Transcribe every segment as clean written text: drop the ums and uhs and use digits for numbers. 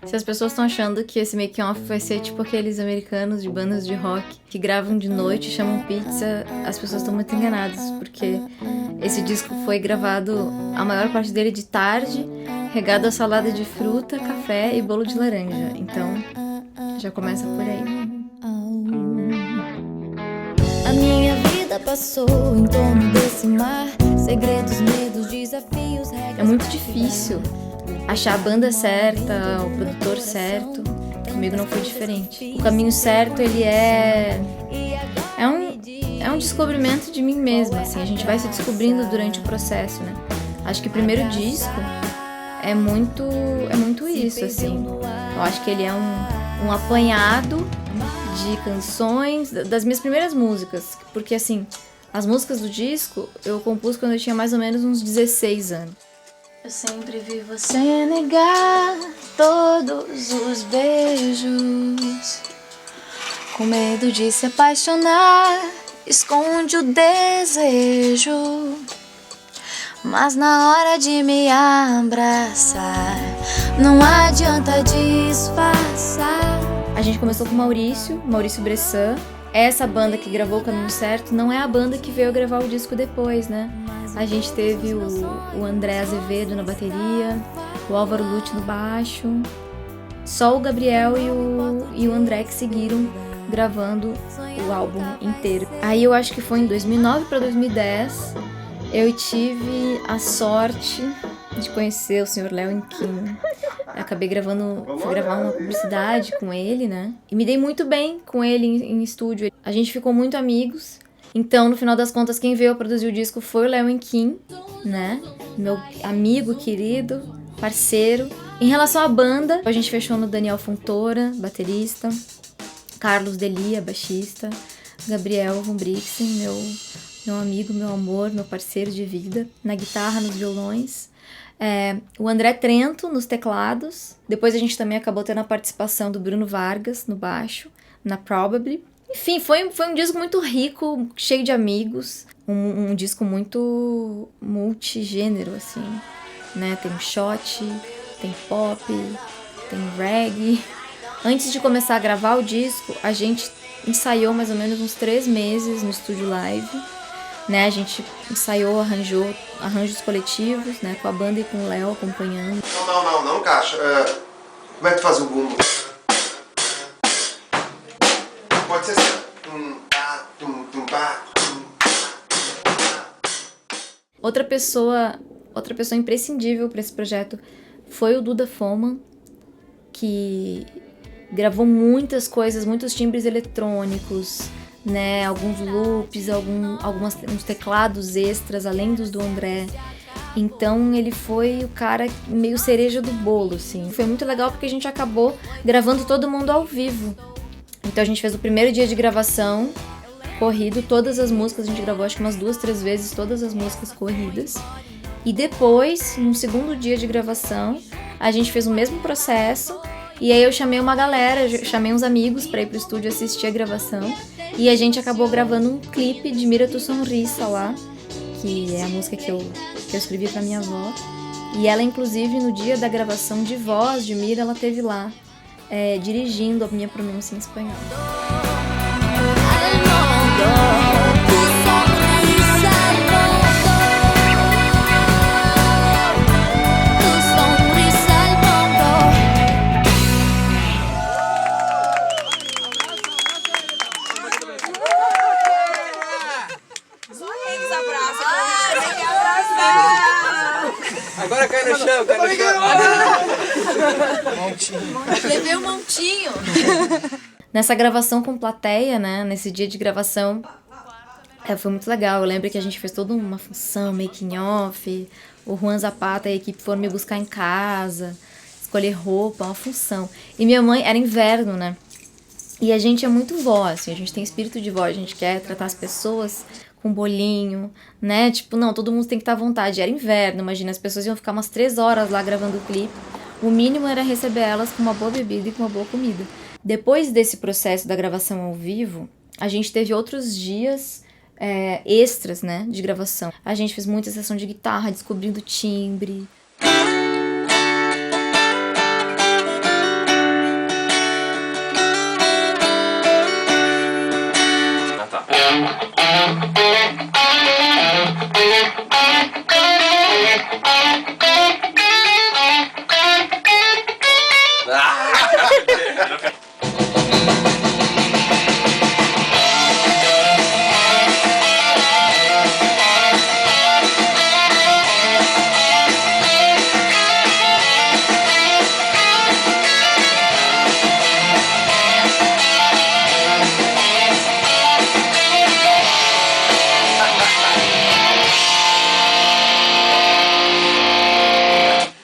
Se as pessoas estão achando que esse making-off vai ser tipo aqueles americanos de bandas de rock que gravam de noite e chamam pizza, as pessoas estão muito enganadas, porque esse disco foi gravado, a maior parte dele de tarde, regado a salada de fruta, café e bolo de laranja. Então, já começa por aí. A minha vida passou em torno desse mar, segredos, medos, desafios, regras. É muito difícil achar a banda certa, o produtor certo. Comigo não foi diferente. O caminho certo, ele é um descobrimento de mim mesma, assim. A gente vai se descobrindo durante o processo, né? Acho que o primeiro disco é muito isso, assim. Eu acho que ele é um apanhado de canções, das minhas primeiras músicas. Porque, assim, as músicas do disco eu compus quando eu tinha mais ou menos uns 16 anos. Eu sempre vi você negar todos os beijos, com medo de se apaixonar, esconde o desejo. Mas na hora de me abraçar, não adianta disfarçar. A gente começou com Maurício Bressan. Essa banda que gravou O Caminho Certo não é a banda que veio gravar o disco depois, né? A gente teve o André Azevedo na bateria, o Álvaro Lute no baixo. Só o Gabriel e o André que seguiram gravando o álbum inteiro. Aí eu acho que foi em 2009 para 2010, eu tive a sorte de conhecer o Sr. Léo Enquim. Acabei fui gravar uma publicidade com ele, né? E me dei muito bem com ele em estúdio. A gente ficou muito amigos. Então, no final das contas, quem veio a produzir o disco foi o Léo Enquim, né? Meu amigo querido, parceiro. Em relação à banda, a gente fechou no Daniel Fontoura, baterista, Carlos Delia, baixista, Gabriel Von Brixen, meu amigo, meu amor, meu parceiro de vida, na guitarra, nos violões. O André Trento nos teclados. Depois a gente também acabou tendo a participação do Bruno Vargas no baixo, na Probably. Enfim, foi um disco muito rico, cheio de amigos, um disco muito multigênero, assim, né? Tem shot, tem pop, tem reggae. Antes de começar a gravar o disco, a gente ensaiou mais ou menos uns 3 meses no estúdio live, né? A gente ensaiou, arranjou arranjos coletivos, né? Com a banda e com o Léo acompanhando. Não, Caixa. Como é que tu faz o bumbo? Pode ser assim. Outra pessoa imprescindível para esse projeto foi o Duda Foman, que gravou muitas coisas, muitos timbres eletrônicos, né? Alguns loops, uns teclados extras, além dos do André. Então ele foi o cara meio cereja do bolo, assim. Foi muito legal porque a gente acabou gravando todo mundo ao vivo. Então a gente fez o primeiro dia de gravação corrido, todas as músicas, a gente gravou acho que umas 2, 3 vezes todas as músicas corridas. E depois, no segundo dia de gravação, a gente fez o mesmo processo. E aí eu chamei uma galera, chamei uns amigos pra ir pro estúdio assistir a gravação. E a gente acabou gravando um clipe de Mira Tu Sonrisa lá, que é a música que eu escrevi pra minha avó. E ela, inclusive, no dia da gravação de voz de Mira, ela esteve lá, dirigindo a minha pronúncia em espanhol. Agora cai no chão, Montinho. Levei um montinho. Nessa gravação com plateia, né, nesse dia de gravação, foi muito legal. Eu lembro que a gente fez toda uma função, making off, o Juan Zapata e a equipe foram me buscar em casa, escolher roupa, uma função. E minha mãe, era inverno, né, e a gente é muito vó, assim, a gente tem espírito de vó, a gente quer tratar as pessoas com bolinho, né, tipo, não, todo mundo tem que estar à vontade. Era inverno, imagina, as pessoas iam ficar umas 3 horas lá gravando o clipe. O mínimo era receber elas com uma boa bebida e com uma boa comida. Depois desse processo da gravação ao vivo, a gente teve outros dias extras, né, de gravação. A gente fez muita sessão de guitarra, descobrindo timbre.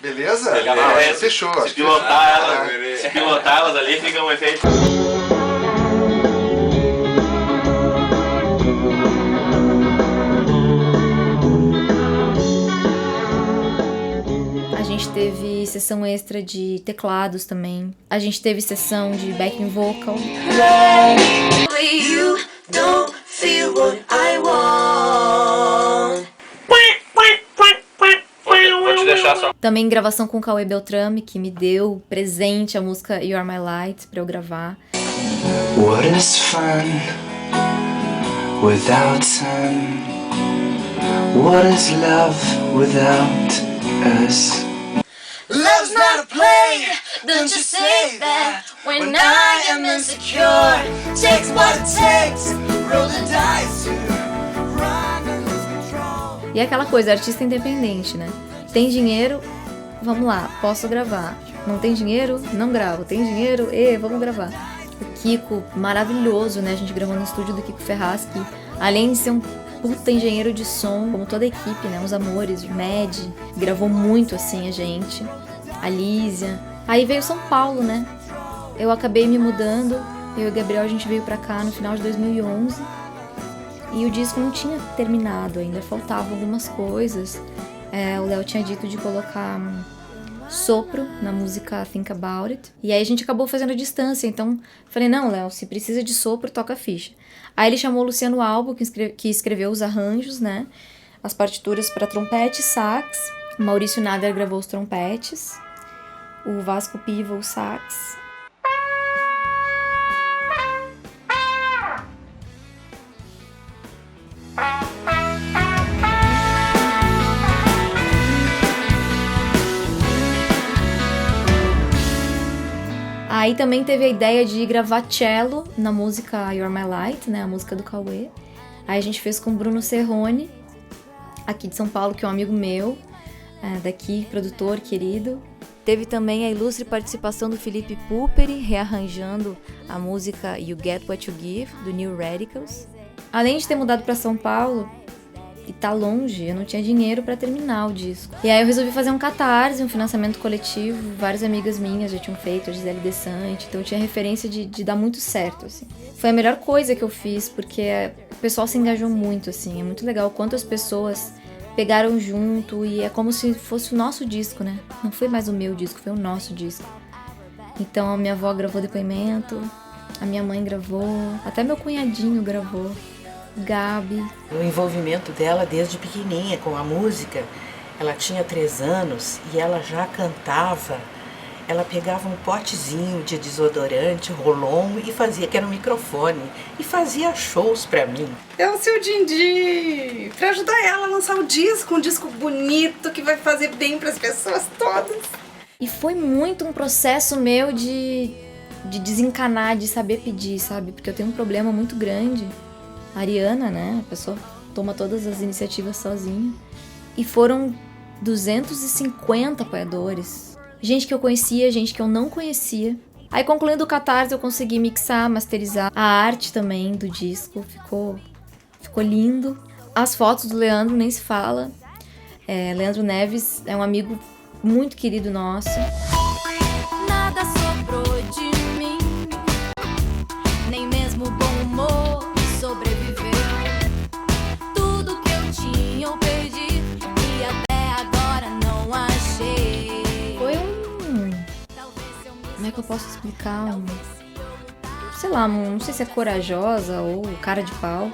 Beleza? Beleza. Fechou. Se pilotar elas ali, fica um efeito. A gente teve sessão extra de teclados também. A gente teve sessão de backing vocal. You don't feel what I want. Vou te deixar só. Também gravação com o Cauê Beltrame, que me deu presente a música You Are My Light pra eu gravar. What is fun without sun? What is love without us? Love's not a play, don't you say that. When I am insecure, takes what it takes. Roll the dice to run and lose control. E é aquela coisa, artista independente, né? Tem dinheiro, vamos lá, posso gravar. Não tem dinheiro, não gravo. Tem dinheiro, vamos gravar. O Kiko, maravilhoso, né? A gente gravou no estúdio do Kiko Ferraz, que além de ser um puta engenheiro de som, como toda a equipe, né? Os amores, o Med, gravou muito assim a gente. A Lísia. Aí veio São Paulo, né? Eu acabei me mudando, eu e o Gabriel, a gente veio pra cá no final de 2011. E o disco não tinha terminado ainda, faltavam algumas coisas. O Léo tinha dito de colocar sopro na música Think About It. E aí a gente acabou fazendo a distância. Então, falei, não, Léo, se precisa de sopro, toca a ficha. Aí ele chamou o Luciano Albo, que escreveu os arranjos, né? As partituras para trompete e sax. O Maurício Nader gravou os trompetes. O Vasco Piva, o sax. Aí também teve a ideia de gravar cello na música You're My Light, né, a música do Cauê. Aí a gente fez com o Bruno Serrone, aqui de São Paulo, que é um amigo meu, daqui, produtor querido. Teve também a ilustre participação do Felipe Puperi, rearranjando a música You Get What You Give, do New Radicals. Além de ter mudado para São Paulo e tá longe, eu não tinha dinheiro para terminar o disco. E aí eu resolvi fazer um catarse, um financiamento coletivo. Várias amigas minhas já tinham feito, a Gisele Desante, então eu tinha referência de dar muito certo, assim. Foi a melhor coisa que eu fiz, porque o pessoal se engajou muito, assim. É muito legal quantas pessoas pegaram junto e é como se fosse o nosso disco, né? Não foi mais o meu disco, foi o nosso disco. Então a minha avó gravou depoimento, a minha mãe gravou, até meu cunhadinho gravou. Gabi. O envolvimento dela desde pequenininha com a música, ela tinha 3 anos e ela já cantava. Ela pegava um potezinho de desodorante, Rolon, e fazia, que era um microfone, e fazia shows pra mim. É o seu din-din, pra ajudar ela a lançar um disco bonito que vai fazer bem pras pessoas todas. E foi muito um processo meu de desencanar, de saber pedir, sabe? Porque eu tenho um problema muito grande. A Ariana, né? A pessoa toma todas as iniciativas sozinha. E foram 250 apoiadores. Gente que eu conhecia, gente que eu não conhecia. Aí, concluindo o Catarse, eu consegui mixar, masterizar. A arte também do disco ficou lindo. As fotos do Leandro nem se fala. Leandro Neves é um amigo muito querido nosso. Nada sobrou de mim, nem mesmo o bom humor sobreviveu. Tudo que eu tinha eu perdi e até agora não achei. Foi como é que eu posso explicar? Sei lá, não sei se é corajosa ou cara de pau.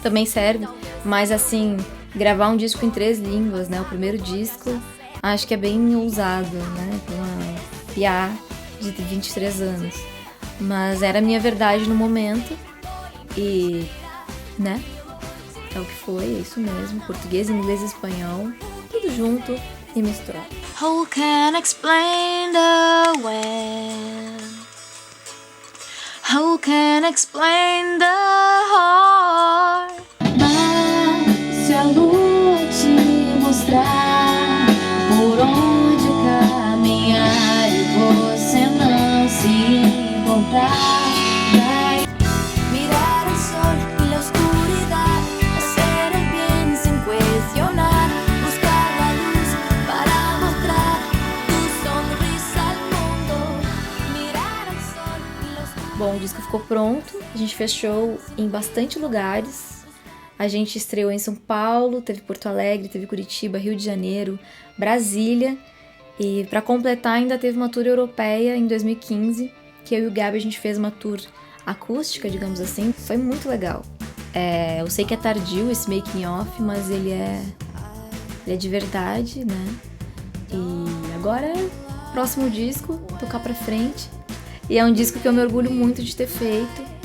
Também serve. Mas assim, gravar um disco em 3 línguas, né? O primeiro disco, acho que é bem ousado, né? Pra uma piá de 23 anos. Mas era a minha verdade no momento. E, né? É o que foi, é isso mesmo. Português, inglês e espanhol. Tudo junto e misturado. Who can explain the way can't explain the heart. Mas se a lua te mostrar por onde caminhar e você não se encontrar, Mirar el sol y la oscuridad, hacer el bien sin cuestionar, buscar la luz para mostrar tu sonrisa al mundo. Mirar el sol y la oscuridad. Bom, o disco ficou pronto, a gente fez show em bastante lugares. A gente estreou em São Paulo, teve Porto Alegre, teve Curitiba, Rio de Janeiro, Brasília. E pra completar ainda teve uma tour europeia em 2015, que eu e o Gabi a gente fez uma tour acústica, digamos assim. Foi muito legal. Eu sei que é tardio esse making off, mas ele é de verdade, né? E agora, próximo disco, tocar pra frente. E é um disco que eu me orgulho muito de ter feito.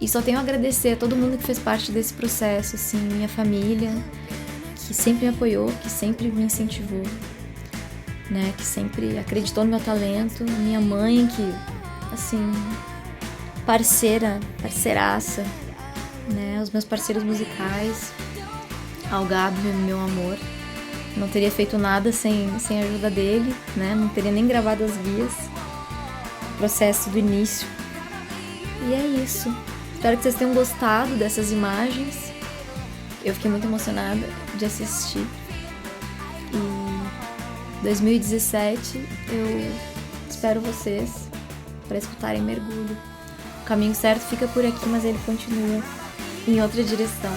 E só tenho a agradecer a todo mundo que fez parte desse processo, assim, minha família, que sempre me apoiou, que sempre me incentivou, né? Que sempre acreditou no meu talento, minha mãe, que, assim, parceiraça, né? Os meus parceiros musicais, ao Gabi, meu amor. Não teria feito nada sem a ajuda dele, né? Não teria nem gravado as guias. O processo do início. E é isso. Espero que vocês tenham gostado dessas imagens. Eu fiquei muito emocionada de assistir. E 2017 eu espero vocês para escutarem Mergulho. O caminho certo fica por aqui, mas ele continua em outra direção.